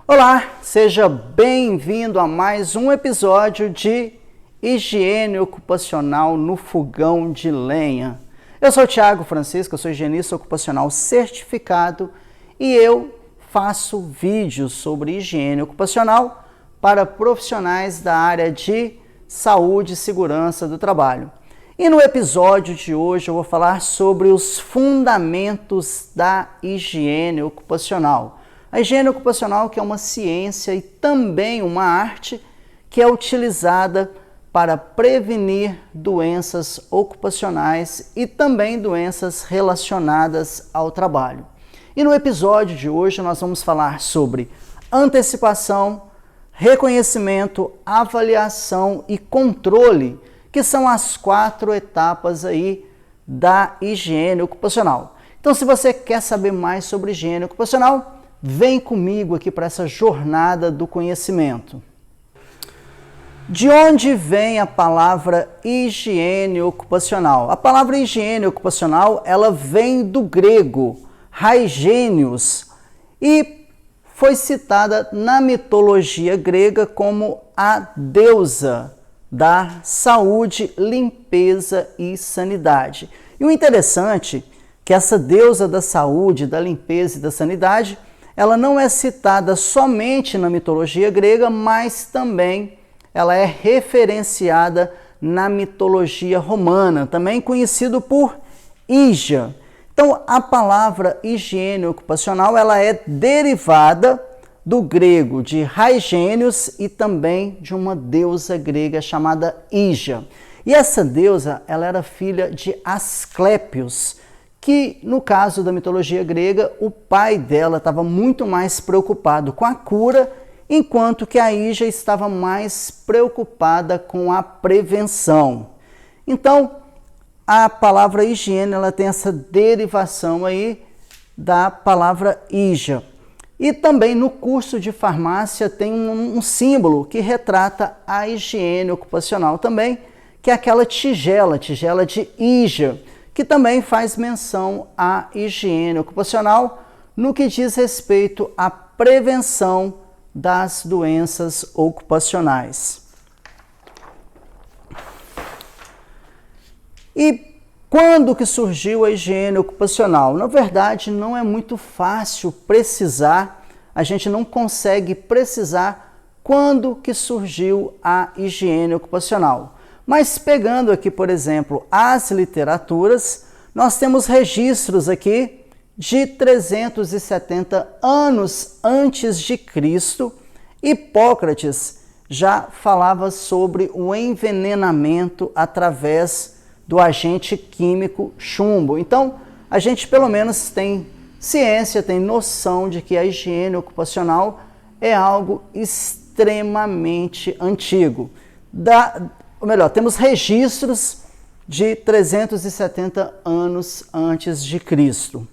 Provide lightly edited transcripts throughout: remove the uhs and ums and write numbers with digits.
Olá, seja bem-vindo a mais um episódio de Higiene Ocupacional no Fogão de Lenha. Eu sou o Thiago Francisco, eu sou higienista ocupacional certificado e eu faço vídeos sobre higiene ocupacional para profissionais da área de saúde e segurança do trabalho. E no episódio de hoje eu vou falar sobre os fundamentos da higiene ocupacional. A higiene ocupacional, que é uma ciência e também uma arte que é utilizada para prevenir doenças ocupacionais e também doenças relacionadas ao trabalho. E no episódio de hoje nós vamos falar sobre antecipação, reconhecimento, avaliação e controle, que são as 4 etapas aí da higiene ocupacional. Então, se você quer saber mais sobre higiene ocupacional, vem comigo aqui para essa jornada do conhecimento. De onde vem a palavra higiene ocupacional? A palavra higiene ocupacional, ela vem do grego hygienios e foi citada na mitologia grega como a deusa da saúde, limpeza e sanidade. E o interessante é que essa deusa da saúde, da limpeza e da sanidade, ela não é citada somente na mitologia grega, mas também ela é referenciada na mitologia romana, também conhecido por Hígia. Então, a palavra higiene ocupacional, ela é derivada do grego de hygienios e também de uma deusa grega chamada Hígia. E essa deusa, ela era filha de Asclépios, que no caso da mitologia grega, o pai dela estava muito mais preocupado com a cura, enquanto que a Hígia estava mais preocupada com a prevenção. Então, a palavra higiene, ela tem essa derivação aí da palavra Hígia. E também no curso de farmácia tem um símbolo que retrata a higiene ocupacional também, que é aquela tigela de Hígia, que também faz menção à higiene ocupacional no que diz respeito à prevenção das doenças ocupacionais. E quando que surgiu a higiene ocupacional? Na verdade, não é muito fácil precisar, a gente não consegue precisar quando que surgiu a higiene ocupacional. Mas pegando aqui, por exemplo, as literaturas, nós temos registros aqui de 370 anos antes de Cristo. Hipócrates já falava sobre o envenenamento através do agente químico chumbo. Então, a gente pelo menos tem ciência, tem noção de que a higiene ocupacional é algo extremamente antigo. Ou melhor, temos registros de 370 anos antes de Cristo.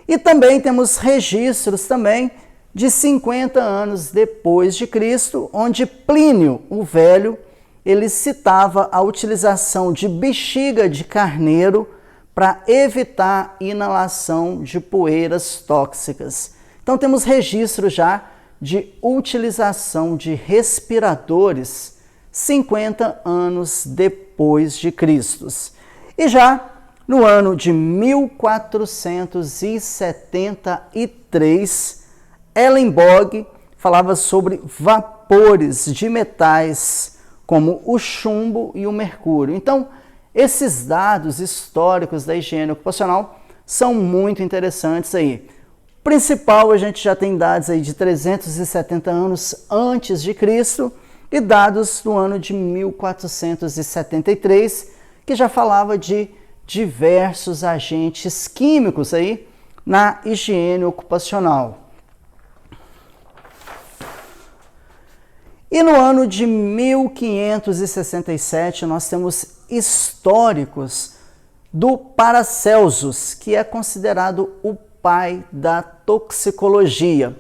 E também temos registros também de 50 anos depois de Cristo, onde Plínio, o Velho, ele citava a utilização de bexiga de carneiro para evitar inalação de poeiras tóxicas. Então temos registro já de utilização de respiradores 50 anos depois de Cristo. E já no ano de 1473, Ehrenberg falava sobre vapores de metais como o chumbo e o mercúrio. Então, esses dados históricos da higiene ocupacional são muito interessantes aí. Principal, a gente já tem dados aí de 370 anos antes de Cristo, e dados do ano de 1473, que já falava de diversos agentes químicos aí na higiene ocupacional. E no ano de 1567, nós temos históricos do Paracelsus, que é considerado o pai da toxicologia.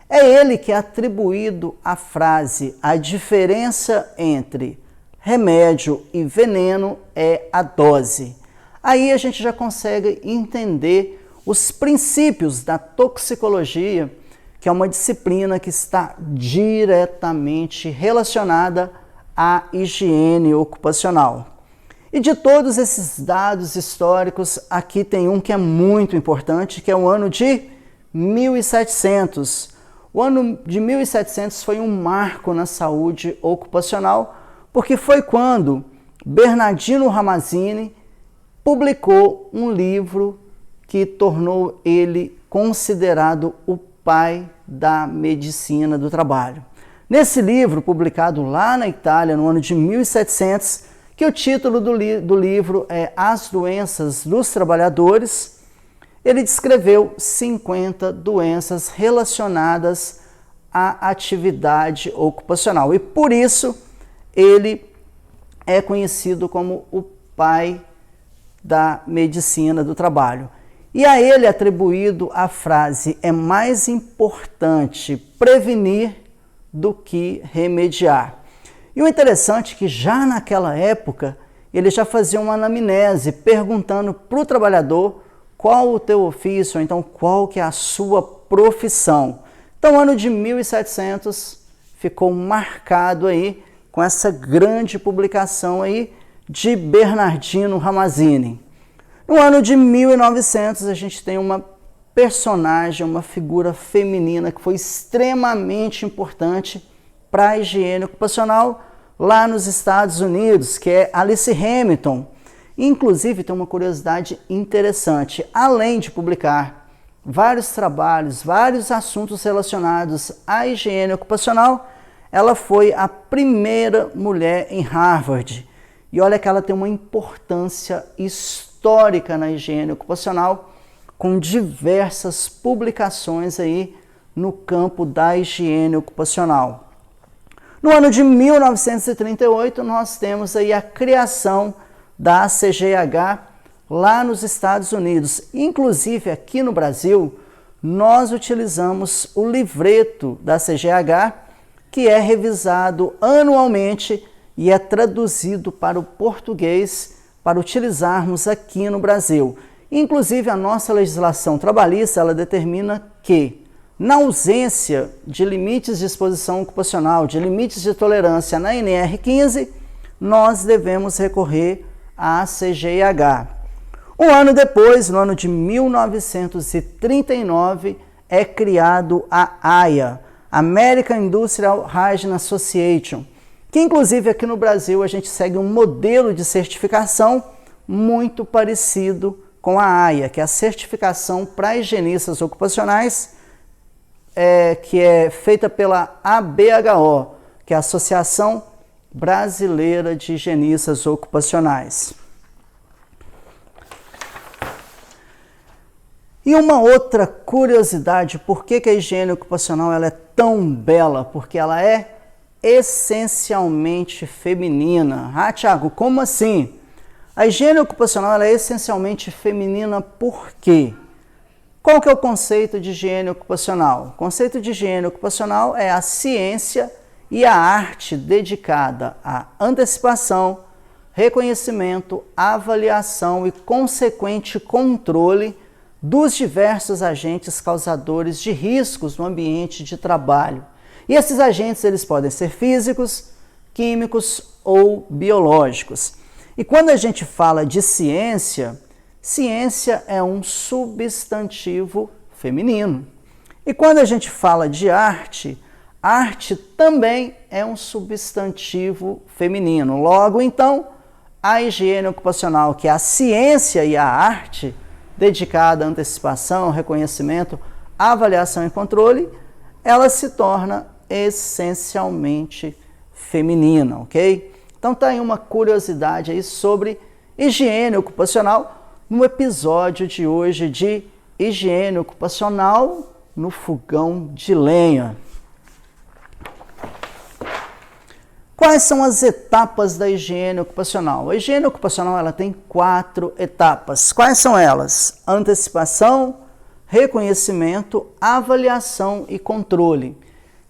É ele que é atribuído a frase: a diferença entre remédio e veneno é a dose. Aí a gente já consegue entender os princípios da toxicologia que é uma disciplina que está diretamente relacionada à higiene ocupacional. E de todos esses dados históricos, aqui tem um que é muito importante, que é o ano de 1700. O ano de 1700 foi um marco na saúde ocupacional, porque foi quando Bernardino Ramazzini publicou um livro que tornou ele considerado o pai da medicina do trabalho. Nesse livro, publicado lá na Itália, no ano de 1700, que o título do livro é As Doenças dos Trabalhadores, ele descreveu 50 doenças relacionadas à atividade ocupacional. E por isso, ele é conhecido como o pai da medicina do trabalho. E a ele é atribuído a frase: é mais importante prevenir do que remediar. E o interessante é que já naquela época, ele já fazia uma anamnese, perguntando para o trabalhador qual o teu ofício, ou então qual que é a sua profissão. Então, o ano de 1700 ficou marcado aí com essa grande publicação aí de Bernardino Ramazzini. No ano de 1900, a gente tem uma personagem, uma figura feminina que foi extremamente importante para a higiene ocupacional lá nos Estados Unidos, que é Alice Hamilton. Inclusive, tem uma curiosidade interessante. Além de publicar vários trabalhos, vários assuntos relacionados à higiene ocupacional, ela foi a primeira mulher em Harvard. E olha que ela tem uma importância histórica na higiene ocupacional, com diversas publicações aí no campo da higiene ocupacional. No ano de 1938, nós temos aí a criação da CGH lá nos Estados Unidos. Inclusive, aqui no Brasil, nós utilizamos o livreto da CGH, que é revisado anualmente e é traduzido para o português para utilizarmos aqui no Brasil. Inclusive, a nossa legislação trabalhista, ela determina que, na ausência de limites de exposição ocupacional, de limites de tolerância na NR15, nós devemos recorrer à CGH. Um ano depois, no ano de 1939, é criado a AIA, American Industrial Hygiene Association, que inclusive aqui no Brasil a gente segue um modelo de certificação muito parecido com a AIA, que é a certificação para higienistas ocupacionais, que é feita pela ABHO, que é a Associação Brasileira de Higienistas Ocupacionais. E uma outra curiosidade, por que a higiene ocupacional ela é tão bela? Porque ela é essencialmente feminina. Ah, Thiago, como assim? A higiene ocupacional ela é essencialmente feminina por quê? Qual que é o conceito de higiene ocupacional? O conceito de higiene ocupacional é a ciência e a arte dedicada à antecipação, reconhecimento, avaliação e consequente controle dos diversos agentes causadores de riscos no ambiente de trabalho. E esses agentes eles podem ser físicos, químicos ou biológicos. E quando a gente fala de ciência, ciência é um substantivo feminino. E quando a gente fala de arte, arte também é um substantivo feminino. Logo, então, a higiene ocupacional, que é a ciência e a arte, dedicada à antecipação, reconhecimento, avaliação e controle, ela se torna essencialmente feminina, ok? Então tá aí uma curiosidade aí sobre higiene ocupacional no episódio de hoje de higiene ocupacional no fogão de lenha. Quais são as etapas da higiene ocupacional? A higiene ocupacional ela tem 4 etapas. Quais são elas? Antecipação, reconhecimento, avaliação e controle.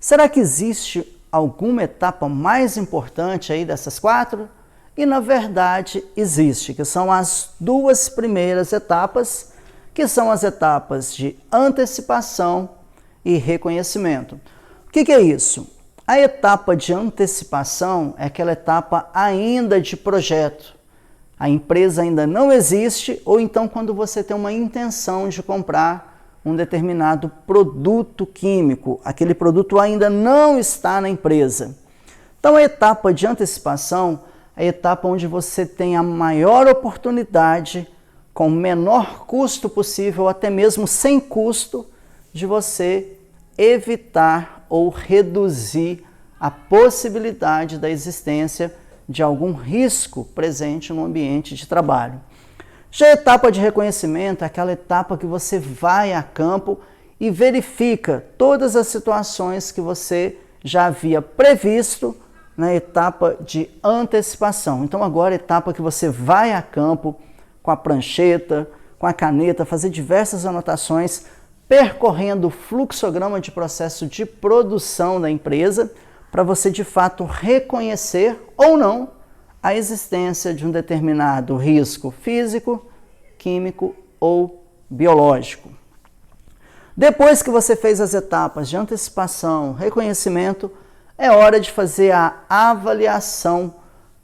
Será que existe alguma etapa mais importante aí dessas 4? E na verdade existe, que são as 2 primeiras etapas, que são as etapas de antecipação e reconhecimento. O que é isso? A etapa de antecipação é aquela etapa ainda de projeto. A empresa ainda não existe, ou então quando você tem uma intenção de comprar um determinado produto químico, aquele produto ainda não está na empresa. Então a etapa de antecipação é a etapa onde você tem a maior oportunidade, com o menor custo possível, até mesmo sem custo, de você evitar ou reduzir a possibilidade da existência de algum risco presente no ambiente de trabalho. Já a etapa de reconhecimento é aquela etapa que você vai a campo e verifica todas as situações que você já havia previsto na etapa de antecipação. Então agora é a etapa que você vai a campo com a prancheta, com a caneta, fazer diversas anotações, percorrendo o fluxograma de processo de produção da empresa, para você de fato reconhecer ou não a existência de um determinado risco físico, químico ou biológico. Depois que você fez as etapas de antecipação, reconhecimento, é hora de fazer a avaliação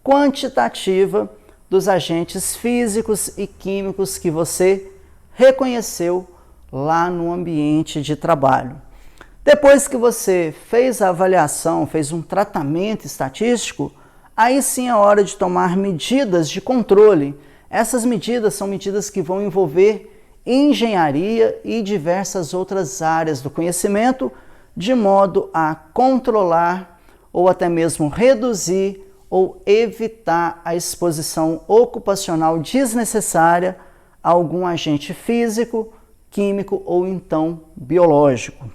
quantitativa dos agentes físicos e químicos que você reconheceu lá no ambiente de trabalho. Depois que você fez a avaliação, fez um tratamento estatístico, aí sim é hora de tomar medidas de controle. Essas medidas são medidas que vão envolver engenharia e diversas outras áreas do conhecimento, de modo a controlar ou até mesmo reduzir ou evitar a exposição ocupacional desnecessária a algum agente físico, químico ou então biológico.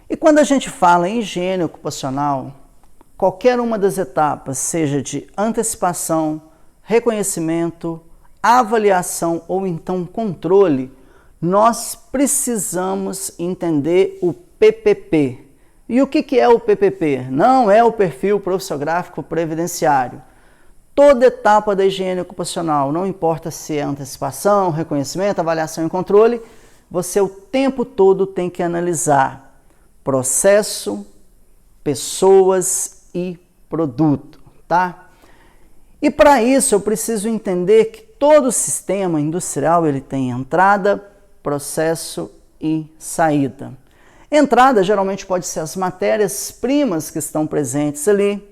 E quando a gente fala em higiene ocupacional, qualquer uma das etapas, seja de antecipação, reconhecimento, avaliação ou então controle, nós precisamos entender o PPP. E o que é o PPP? Não é o perfil profissiográfico previdenciário. Toda etapa da higiene ocupacional, não importa se é antecipação, reconhecimento, avaliação e controle, você o tempo todo tem que analisar processo, pessoas e produto, tá? E para isso eu preciso entender que todo sistema industrial ele tem entrada, processo e saída. Entrada geralmente pode ser as matérias-primas que estão presentes ali.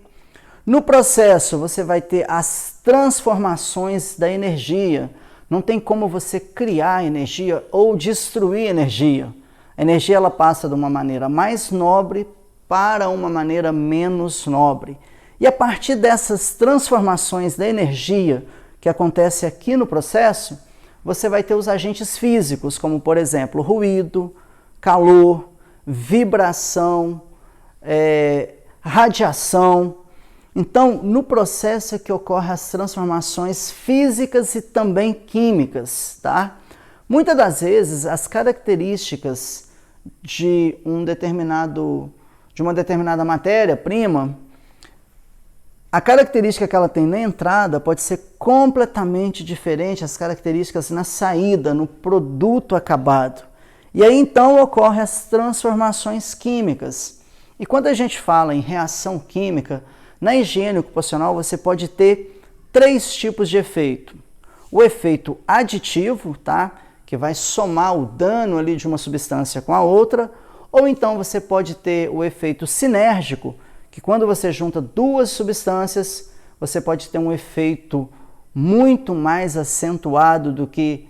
No processo você vai ter as transformações da energia. Não tem como você criar energia ou destruir energia. A energia ela passa de uma maneira mais nobre para uma maneira menos nobre. E a partir dessas transformações da energia que acontece aqui no processo, você vai ter os agentes físicos, como por exemplo, ruído, calor, vibração, radiação. Então, no processo é que ocorrem as transformações físicas e também químicas, tá? Muitas das vezes, as características de uma determinada matéria-prima, a característica que ela tem na entrada pode ser completamente diferente das características na saída, no produto acabado. E aí então ocorrem as transformações químicas. E quando a gente fala em reação química, na higiene ocupacional você pode ter 3 tipos de efeito. O efeito aditivo, tá? Que vai somar o dano ali de uma substância com a outra, ou então você pode ter o efeito sinérgico, que quando você junta 2 substâncias, você pode ter um efeito muito mais acentuado do que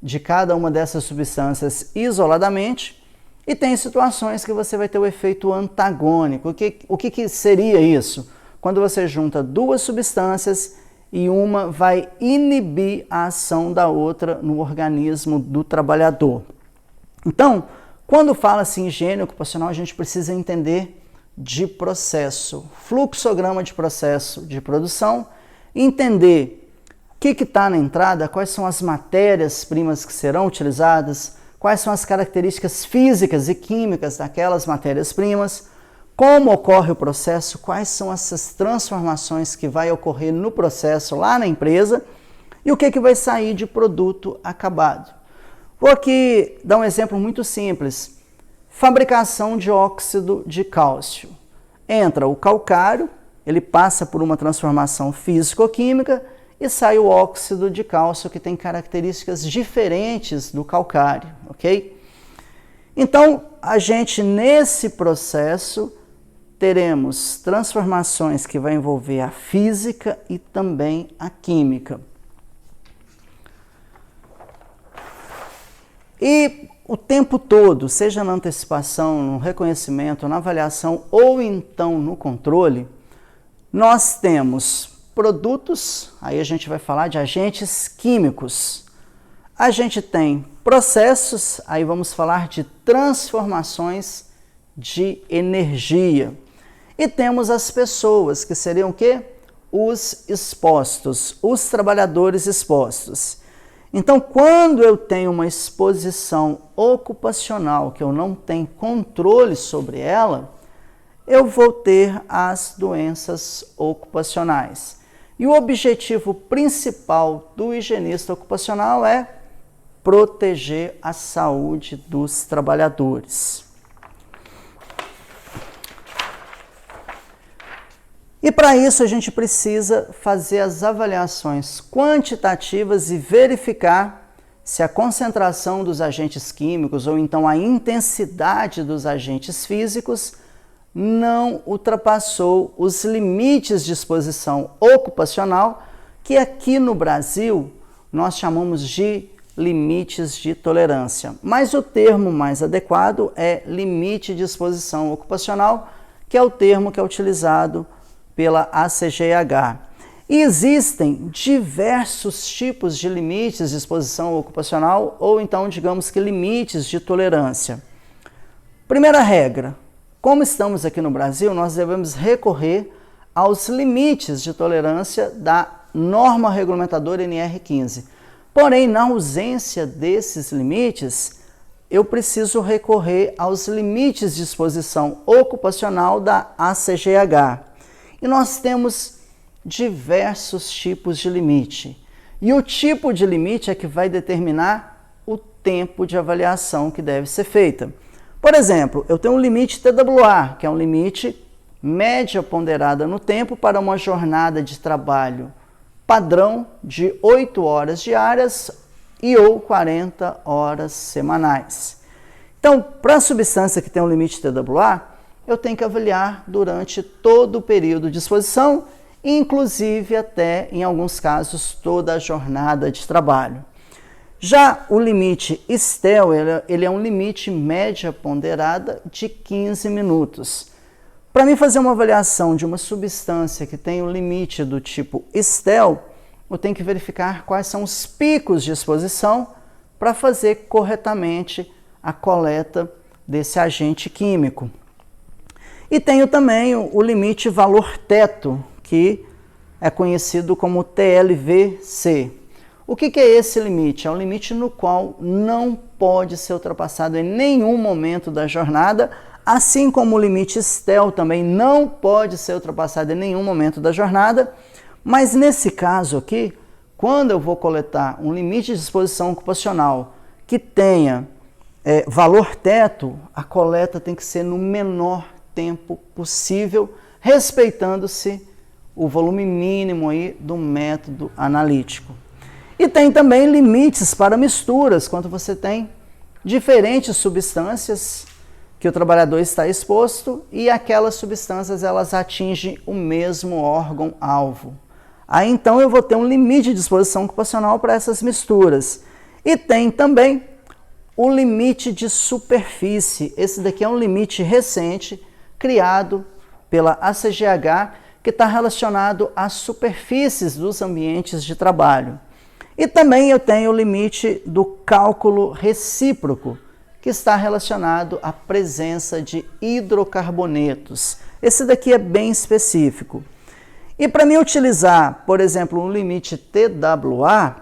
de cada uma dessas substâncias isoladamente, e tem situações que você vai ter o efeito antagônico. O que seria isso? Quando você junta 2 substâncias e uma vai inibir a ação da outra no organismo do trabalhador. Então, quando fala-se em higiene ocupacional, a gente precisa entender de processo, fluxograma de processo de produção, entender o que está na entrada, quais são as matérias-primas que serão utilizadas, quais são as características físicas e químicas daquelas matérias-primas, como ocorre o processo, quais são essas transformações que vai ocorrer no processo lá na empresa e o que vai sair de produto acabado. Vou aqui dar um exemplo muito simples. Fabricação de óxido de cálcio. Entra o calcário, ele passa por uma transformação físico-química e sai o óxido de cálcio, que tem características diferentes do calcário, ok? Então, a gente, nesse processo, teremos transformações que vai envolver a física e também a química. E o tempo todo, seja na antecipação, no reconhecimento, na avaliação ou então no controle, nós temos produtos, aí a gente vai falar de agentes químicos. A gente tem processos, aí vamos falar de transformações de energia. E temos as pessoas, que seriam o quê? Os expostos, os trabalhadores expostos. Então, quando eu tenho uma exposição ocupacional que eu não tenho controle sobre ela, eu vou ter as doenças ocupacionais. E o objetivo principal do higienista ocupacional é proteger a saúde dos trabalhadores. E para isso a gente precisa fazer as avaliações quantitativas e verificar se a concentração dos agentes químicos ou então a intensidade dos agentes físicos não ultrapassou os limites de exposição ocupacional, que aqui no Brasil nós chamamos de limites de tolerância. Mas o termo mais adequado é limite de exposição ocupacional, que é o termo que é utilizado pela ACGH. E existem diversos tipos de limites de exposição ocupacional, ou então, digamos que limites de tolerância. Primeira regra, como estamos aqui no Brasil, nós devemos recorrer aos limites de tolerância da norma regulamentadora NR15. Porém, na ausência desses limites, eu preciso recorrer aos limites de exposição ocupacional da ACGH. E nós temos diversos tipos de limite. E o tipo de limite é que vai determinar o tempo de avaliação que deve ser feita. Por exemplo, eu tenho um limite TWA, que é um limite média ponderada no tempo para uma jornada de trabalho padrão de 8 horas diárias e ou 40 horas semanais. Então, para a substância que tem um limite TWA, eu tenho que avaliar durante todo o período de exposição, inclusive até, em alguns casos, toda a jornada de trabalho. Já o limite STEL, ele é um limite média ponderada de 15 minutos. Para mim fazer uma avaliação de uma substância que tem o limite do tipo STEL, eu tenho que verificar quais são os picos de exposição para fazer corretamente a coleta desse agente químico. E tenho também o limite valor teto, que é conhecido como TLVC. O que é esse limite? É um limite no qual não pode ser ultrapassado em nenhum momento da jornada, assim como o limite STEL também não pode ser ultrapassado em nenhum momento da jornada, mas nesse caso aqui, quando eu vou coletar um limite de exposição ocupacional que tenha valor teto, a coleta tem que ser no menor tempo possível, respeitando-se o volume mínimo aí do método analítico. E tem também limites para misturas, quando você tem diferentes substâncias que o trabalhador está exposto e aquelas substâncias elas atingem o mesmo órgão-alvo. Aí então eu vou ter um limite de exposição ocupacional para essas misturas. E tem também o limite de superfície. Esse daqui é um limite recente, criado pela ACGH, que está relacionado às superfícies dos ambientes de trabalho. E também eu tenho o limite do cálculo recíproco, que está relacionado à presença de hidrocarbonetos. Esse daqui é bem específico. E para mim utilizar, por exemplo, um limite TWA,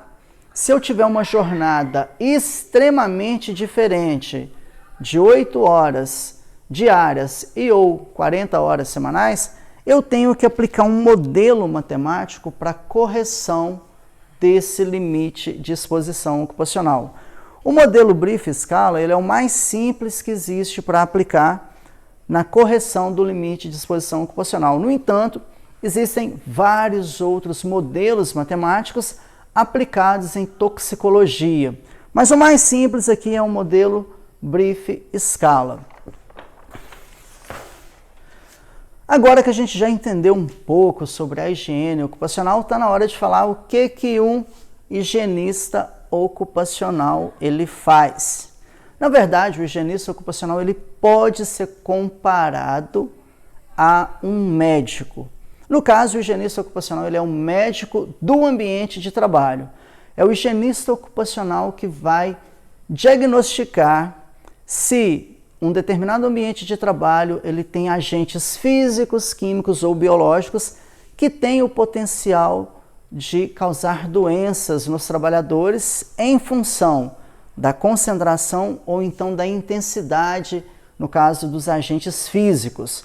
se eu tiver uma jornada extremamente diferente, de 8 horas diárias e ou 40 horas semanais, eu tenho que aplicar um modelo matemático para correção desse limite de exposição ocupacional. O modelo Brief-Scala ele é o mais simples que existe para aplicar na correção do limite de exposição ocupacional. No entanto, existem vários outros modelos matemáticos aplicados em toxicologia, mas o mais simples aqui é o modelo Brief-Scala. Agora que a gente já entendeu um pouco sobre a higiene ocupacional, está na hora de falar o que um higienista ocupacional ele faz. Na verdade, o higienista ocupacional ele pode ser comparado a um médico. No caso, o higienista ocupacional ele é um médico do ambiente de trabalho. É o higienista ocupacional que vai diagnosticar se um determinado ambiente de trabalho ele tem agentes físicos, químicos ou biológicos que têm o potencial de causar doenças nos trabalhadores em função da concentração ou então da intensidade, no caso dos agentes físicos.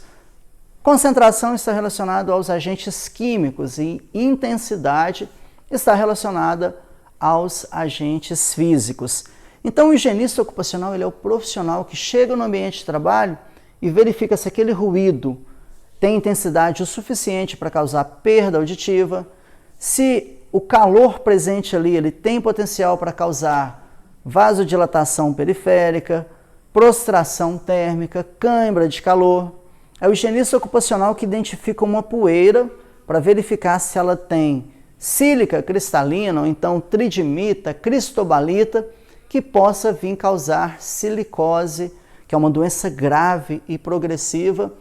Concentração está relacionada aos agentes químicos e intensidade está relacionada aos agentes físicos. Então, o higienista ocupacional ele é o profissional que chega no ambiente de trabalho e verifica se aquele ruído tem intensidade o suficiente para causar perda auditiva, se o calor presente ali ele tem potencial para causar vasodilatação periférica, prostração térmica, cãibra de calor. É o higienista ocupacional que identifica uma poeira para verificar se ela tem sílica cristalina ou então tridimita, cristobalita, que possa vir causar silicose, que é uma doença grave e progressiva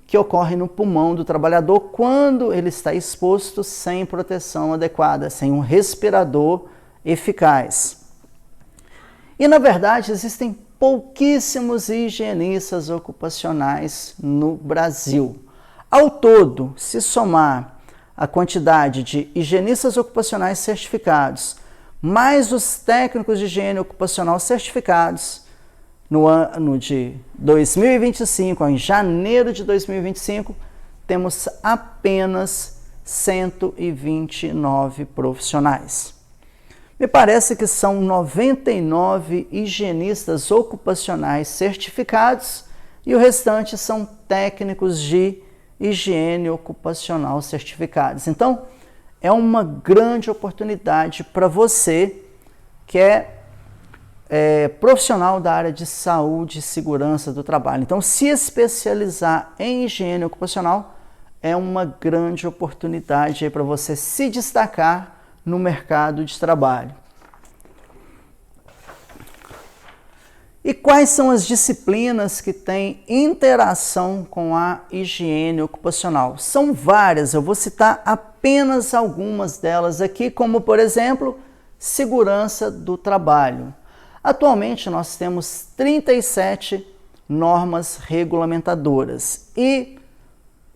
que ocorre no pulmão do trabalhador quando ele está exposto sem proteção adequada, sem um respirador eficaz. E, na verdade, existem pouquíssimos higienistas ocupacionais no Brasil. Ao todo, se somar a quantidade de higienistas ocupacionais certificados, mais os técnicos de higiene ocupacional certificados, no ano de 2025, em janeiro de 2025, temos apenas 129 profissionais. Me parece que são 99 higienistas ocupacionais certificados e o restante são técnicos de higiene ocupacional certificados. Então, é uma grande oportunidade para você que é profissional da área de saúde e segurança do trabalho. Então, se especializar em higiene ocupacional é uma grande oportunidade para você se destacar no mercado de trabalho. E quais são as disciplinas que têm interação com a higiene ocupacional? São várias, eu vou citar apenas algumas delas aqui, como, por exemplo, segurança do trabalho. Atualmente, nós temos 37 normas regulamentadoras e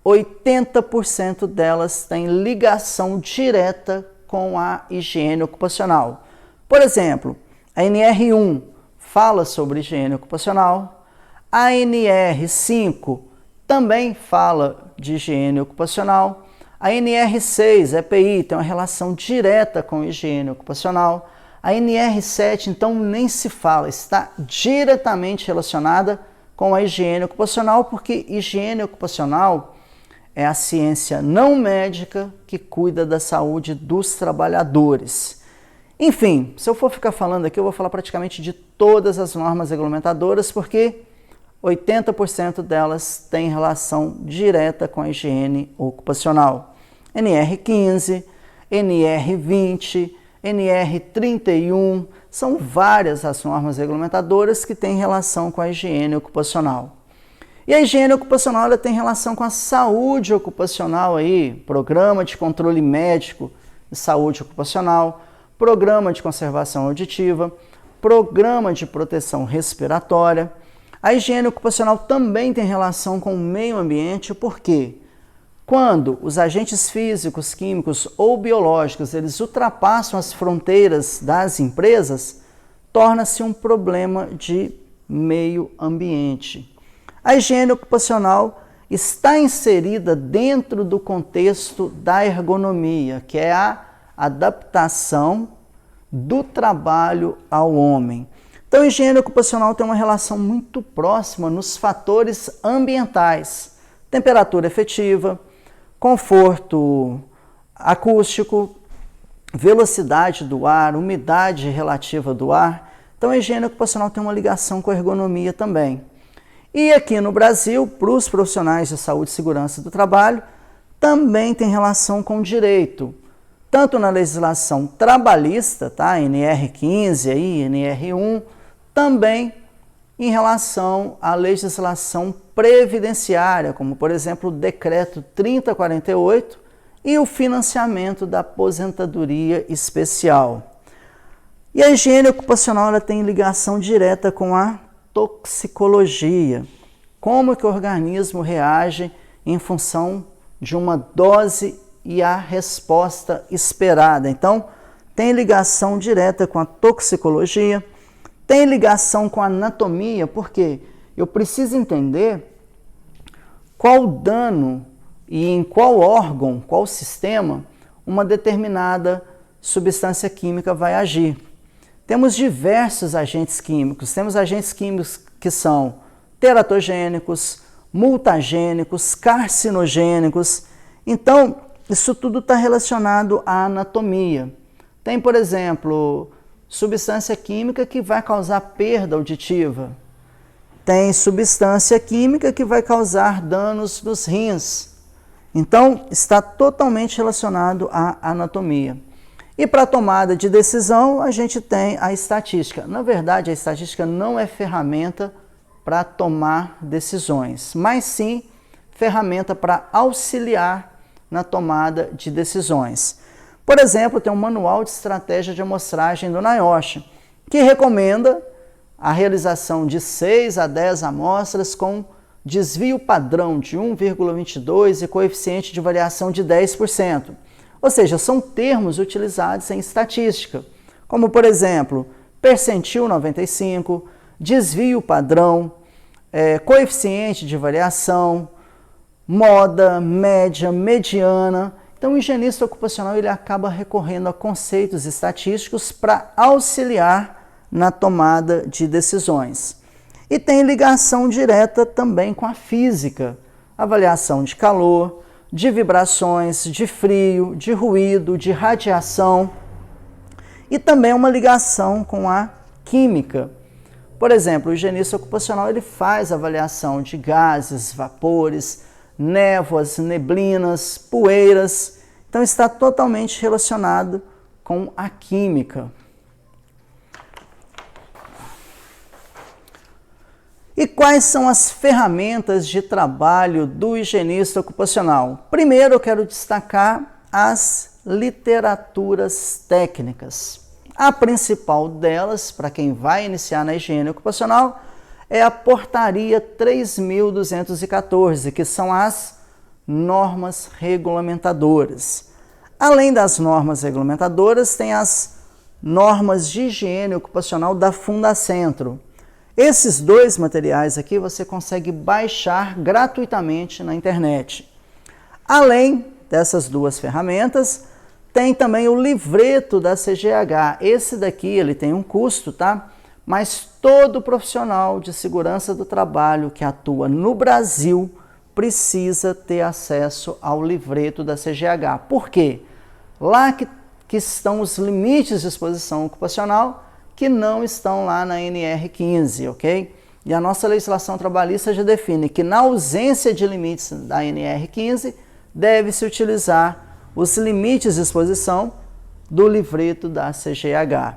80% delas têm ligação direta com a higiene ocupacional. Por exemplo, a NR1 fala sobre higiene ocupacional, a NR5 também fala de higiene ocupacional, a NR6, EPI, tem uma relação direta com higiene ocupacional, a NR7, então, nem se fala, está diretamente relacionada com a higiene ocupacional, porque higiene ocupacional é a ciência não médica que cuida da saúde dos trabalhadores. Enfim, se eu for ficar falando aqui, eu vou falar praticamente de todas as normas regulamentadoras, porque 80% delas têm relação direta com a higiene ocupacional. NR15, NR20, NR31, são várias as normas regulamentadoras que têm relação com a higiene ocupacional. E a higiene ocupacional ela tem relação com a saúde ocupacional, aí, programa de controle médico de saúde ocupacional, programa de conservação auditiva, programa de proteção respiratória. A higiene ocupacional também tem relação com o meio ambiente, porque quando os agentes físicos, químicos ou biológicos eles ultrapassam as fronteiras das empresas, torna-se um problema de meio ambiente. A higiene ocupacional está inserida dentro do contexto da ergonomia, que é a adaptação do trabalho ao homem. Então, a higiene ocupacional tem uma relação muito próxima nos fatores ambientais: temperatura efetiva, conforto acústico, velocidade do ar, umidade relativa do ar. Então, a higiene ocupacional tem uma ligação com a ergonomia também. E aqui no Brasil, para os profissionais de saúde e segurança do trabalho, também tem relação com o direito, tanto na legislação trabalhista, tá? NR15, aí, NR1, também em relação à legislação previdenciária, como, por exemplo, o Decreto 3048 e o financiamento da aposentadoria especial. E a higiene ocupacional ela tem ligação direta com a toxicologia. Como que o organismo reage em função de uma dose e a resposta esperada. Então, tem ligação direta com a toxicologia, tem ligação com a anatomia, porque eu preciso entender qual dano e em qual órgão, qual sistema, uma determinada substância química vai agir. Temos diversos agentes químicos. Temos agentes químicos que são teratogênicos, mutagênicos, carcinogênicos. Então, isso tudo está relacionado à anatomia. Tem, por exemplo, substância química que vai causar perda auditiva. Tem substância química que vai causar danos nos rins. Então, está totalmente relacionado à anatomia. E para a tomada de decisão, a gente tem a estatística. Na verdade, a estatística não é ferramenta para tomar decisões, mas sim ferramenta para auxiliar na tomada de decisões. Por exemplo, tem um manual de estratégia de amostragem do NIOSH, que recomenda a realização de 6 a 10 amostras com desvio padrão de 1,22 e coeficiente de variação de 10%. Ou seja, são termos utilizados em estatística, como, por exemplo, percentil 95, desvio padrão, coeficiente de variação, moda, média, mediana. Então, o higienista ocupacional ele acaba recorrendo a conceitos estatísticos para auxiliar na tomada de decisões. E tem ligação direta também com a física, avaliação de calor, de vibrações, de frio, de ruído, de radiação, e também uma ligação com a química. Por exemplo, o higienista ocupacional ele faz avaliação de gases, vapores, névoas, neblinas, poeiras. Então está totalmente relacionado com a química. E quais são as ferramentas de trabalho do higienista ocupacional? Primeiro, eu quero destacar as literaturas técnicas. A principal delas, para quem vai iniciar na higiene ocupacional, é a Portaria 3.214, que são as normas regulamentadoras. Além das normas regulamentadoras, tem as normas de higiene ocupacional da Fundacentro. Esses dois materiais aqui você consegue baixar gratuitamente na internet. Além dessas duas ferramentas, tem também o livreto da CGH. Esse daqui ele tem um custo, tá? Mas todo profissional de segurança do trabalho que atua no Brasil precisa ter acesso ao livreto da CGH. Por quê? Lá que estão os limites de exposição ocupacional, que não estão lá na NR15, ok? E a nossa legislação trabalhista já define que na ausência de limites da NR15, deve-se utilizar os limites de exposição do livreto da CGH.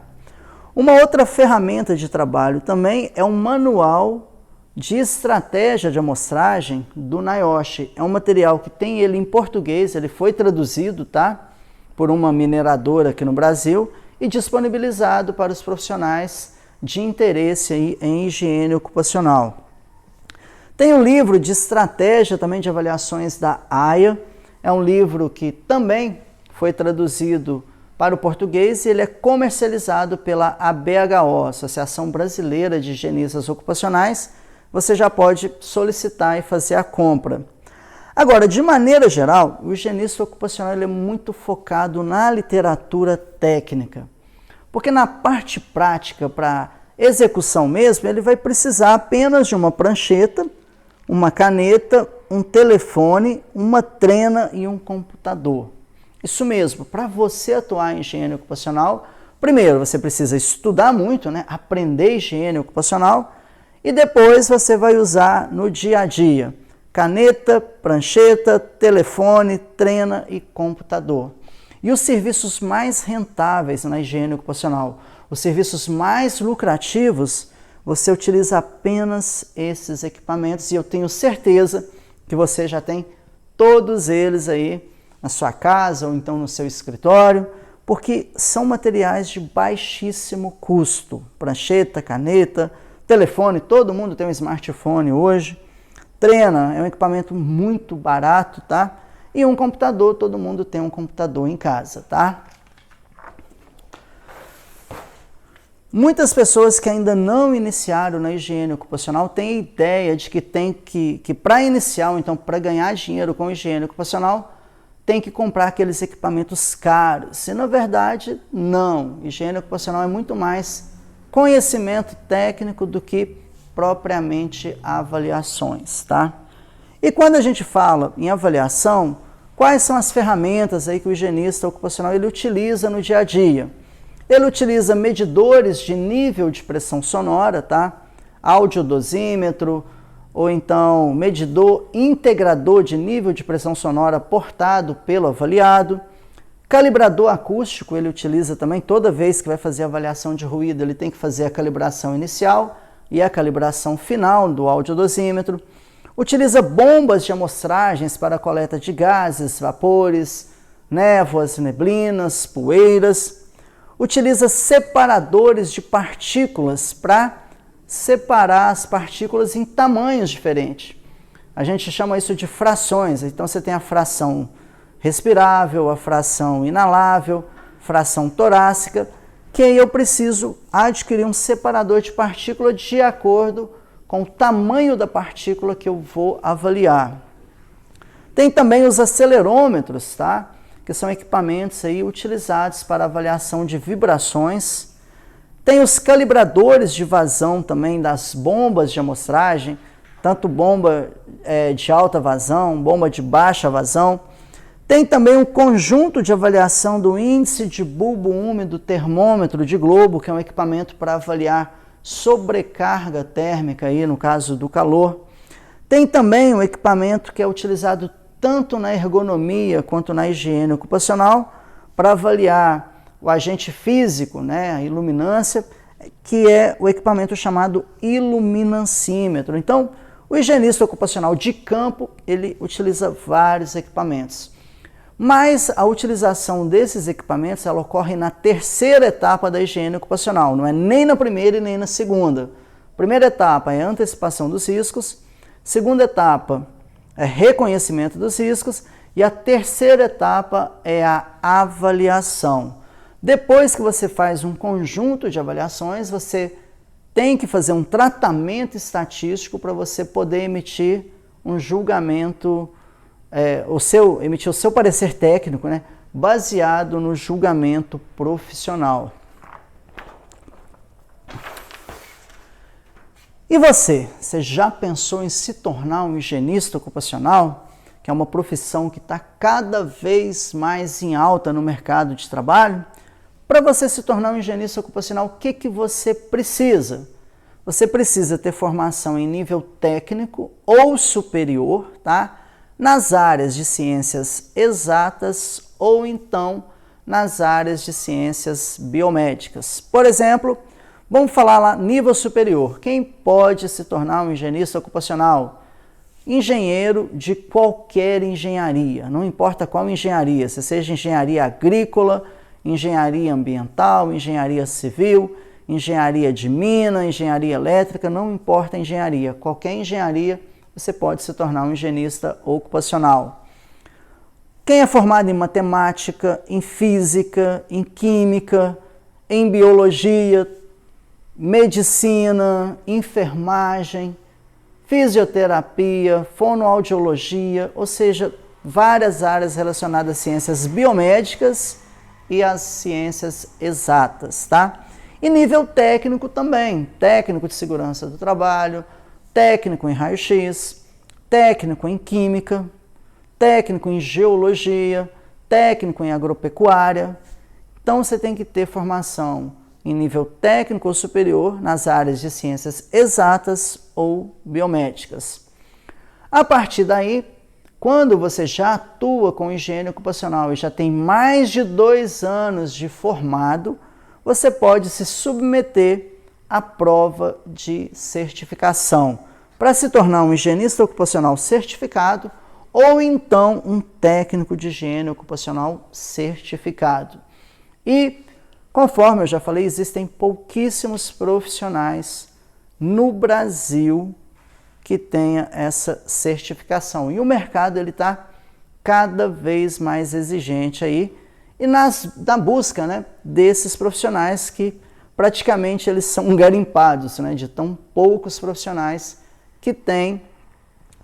Uma outra ferramenta de trabalho também é um manual de estratégia de amostragem do NIOSH. É um material que tem ele em português, ele foi traduzido, tá? Por uma mineradora aqui no Brasil, e disponibilizado para os profissionais de interesse aí em higiene ocupacional. Tem um livro de estratégia também de avaliações da AIA, é um livro que também foi traduzido para o português e ele é comercializado pela ABHO, Associação Brasileira de Higienistas Ocupacionais. Você já pode solicitar e fazer a compra. Agora, de maneira geral, o higienista ocupacional ele é muito focado na literatura técnica, porque na parte prática, para execução mesmo, ele vai precisar apenas de uma prancheta, uma caneta, um telefone, uma trena e um computador. Isso mesmo, para você atuar em higiene ocupacional, primeiro você precisa estudar muito, né? Aprender higiene ocupacional, e depois você vai usar no dia a dia caneta, prancheta, telefone, trena e computador. E os serviços mais rentáveis na higiene ocupacional, os serviços mais lucrativos, você utiliza apenas esses equipamentos e eu tenho certeza que você já tem todos eles aí na sua casa ou então no seu escritório, porque são materiais de baixíssimo custo. Prancheta, caneta, telefone, todo mundo tem um smartphone hoje. Trena é um equipamento muito barato, tá? E um computador, todo mundo tem um computador em casa, tá? Muitas pessoas que ainda não iniciaram na higiene ocupacional têm a ideia de que para iniciar, ou então para ganhar dinheiro com higiene ocupacional, tem que comprar aqueles equipamentos caros. E na verdade, não. Higiene ocupacional é muito mais conhecimento técnico do que propriamente avaliações, tá? E quando a gente fala em avaliação, quais são as ferramentas aí que o higienista ocupacional ele utiliza no dia a dia? Ele utiliza medidores de nível de pressão sonora, tá? Audiodosímetro, ou então medidor integrador de nível de pressão sonora portado pelo avaliado. Calibrador acústico ele utiliza também toda vez que vai fazer avaliação de ruído, ele tem que fazer a calibração inicial e a calibração final do audiodosímetro. Utiliza bombas de amostragens para a coleta de gases, vapores, névoas, neblinas, poeiras. Utiliza separadores de partículas para separar as partículas em tamanhos diferentes. A gente chama isso de frações. Então você tem a fração respirável, a fração inalável, fração torácica, que aí eu preciso adquirir um separador de partícula de acordo com o tamanho da partícula que eu vou avaliar. Tem também os acelerômetros, tá? Que são equipamentos aí utilizados para avaliação de vibrações. Tem os calibradores de vazão também das bombas de amostragem, tanto bomba de alta vazão, bomba de baixa vazão. Tem também um conjunto de avaliação do índice de bulbo úmido termômetro de globo, que é um equipamento para avaliar sobrecarga térmica, aí, no caso do calor. Tem também um equipamento que é utilizado tanto na ergonomia quanto na higiene ocupacional para avaliar o agente físico, né, a iluminância, que é o equipamento chamado iluminancímetro. Então, o higienista ocupacional de campo, ele utiliza vários equipamentos. Mas a utilização desses equipamentos ela ocorre na terceira etapa da higiene ocupacional, não é nem na primeira e nem na segunda. Primeira etapa é a antecipação dos riscos, segunda etapa é reconhecimento dos riscos e a terceira etapa é a avaliação. Depois que você faz um conjunto de avaliações, você tem que fazer um tratamento estatístico para você poder emitir um julgamento, emitir o seu parecer técnico, né, baseado no julgamento profissional. E você já pensou em se tornar um higienista ocupacional, que é uma profissão que está cada vez mais em alta no mercado de trabalho? Para você se tornar um higienista ocupacional, o que você precisa? Você precisa ter formação em nível técnico ou superior, tá? Nas áreas de ciências exatas ou então nas áreas de ciências biomédicas. Por exemplo, vamos falar lá, nível superior. Quem pode se tornar um higienista ocupacional? Engenheiro de qualquer engenharia, não importa qual engenharia, se seja engenharia agrícola, engenharia ambiental, engenharia civil, engenharia de mina, engenharia elétrica, não importa a engenharia, qualquer engenharia você pode se tornar um higienista ocupacional. Quem é formado em matemática, em física, em química, em biologia, medicina, enfermagem, fisioterapia, fonoaudiologia, ou seja, várias áreas relacionadas às ciências biomédicas e às ciências exatas, tá? E nível técnico também, técnico de segurança do trabalho, técnico em raio-x, técnico em química, técnico em geologia, técnico em agropecuária. Então você tem que ter formação em nível técnico ou superior nas áreas de ciências exatas ou biomédicas. A partir daí, quando você já atua com higiene ocupacional e já tem mais de 2 anos de formado, você pode se submeter à prova de certificação para se tornar um higienista ocupacional certificado ou então um técnico de higiene ocupacional certificado. E, conforme eu já falei, existem pouquíssimos profissionais no Brasil que tenha essa certificação. E o mercado está cada vez mais exigente aí e na busca, né, desses profissionais que praticamente eles são garimpados, né, de tão poucos profissionais que têm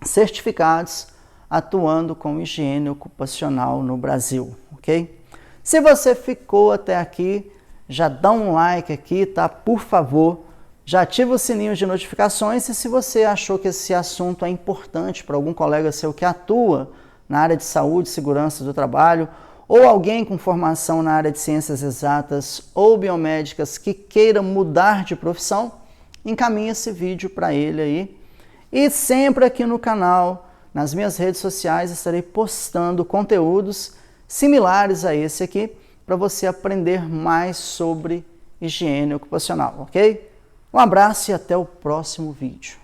certificados atuando com higiene ocupacional no Brasil, ok? Se você ficou até aqui, já dá um like aqui, tá? Por favor, já ativa o sininho de notificações e se você achou que esse assunto é importante para algum colega seu que atua na área de saúde e segurança do trabalho, ou alguém com formação na área de ciências exatas ou biomédicas que queira mudar de profissão, encaminhe esse vídeo para ele aí. E sempre aqui no canal, nas minhas redes sociais, estarei postando conteúdos similares a esse aqui, para você aprender mais sobre higiene ocupacional, ok? Um abraço e até o próximo vídeo.